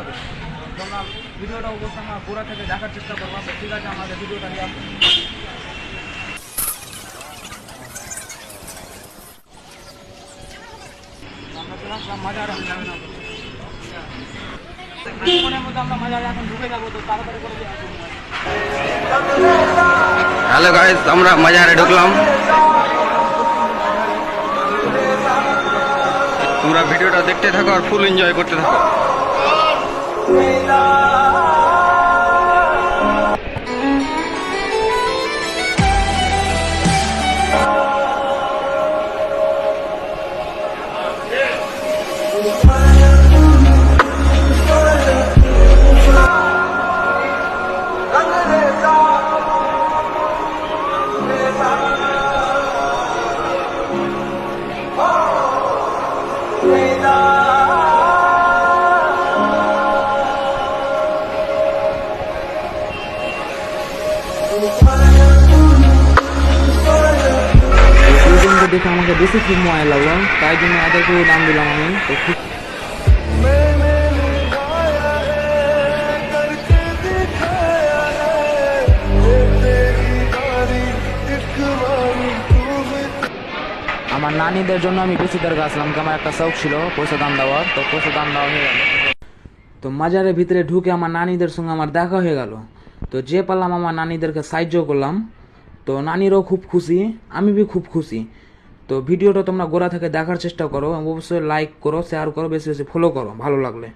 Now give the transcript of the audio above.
যাবে। তোমরা ভিডিওটা অবশ্যই আমার গোড়া থেকে দেখার চেষ্টা করবো। তো ঠিক আছে, আমাদের ভিডিওটা নিয়ে আমরা চলে আসলাম মাজারে। কিছুক্ষণের মধ্যে আমরা মাজারে এখন ঢুকে যাবো, তো তাড়াতাড়ি করে দিয়ে আসুন। হ্যালো গাইস, আমরা মাজারে ঢুকলাম। তোমরা ভিডিওটা দেখতে থাকো আর ফুল এনজয় করতে থাকো। দেখে আমাকে বেশি খুব মজা লাগলো, তাই জন্য এদেরকেও দাম দিলাম আমি। তো খুব আমার নানিদের জন্য আমি বেশি দরকার আসলাম, আমার একটা শখ ছিল পয়সা দাম দেওয়ার, তো পয়সা দাম দেওয়া হয়ে গেল। তো মাজারের ভিতরে ঢুকে আমার নানিদের সঙ্গে আমার দেখা হয়ে গেল। তো যে পারলাম আমার নানিদেরকে সাহায্য করলাম। তো নানিরও খুব খুশি, আমি भी খুব খুশি। তো ভিডিওটা তোমরা গোড়া থেকে দেখার চেষ্টা করো, অবশ্যই লাইক করো, শেয়ার করো, বেশি বেশি ফলো করো ভালো লাগলে।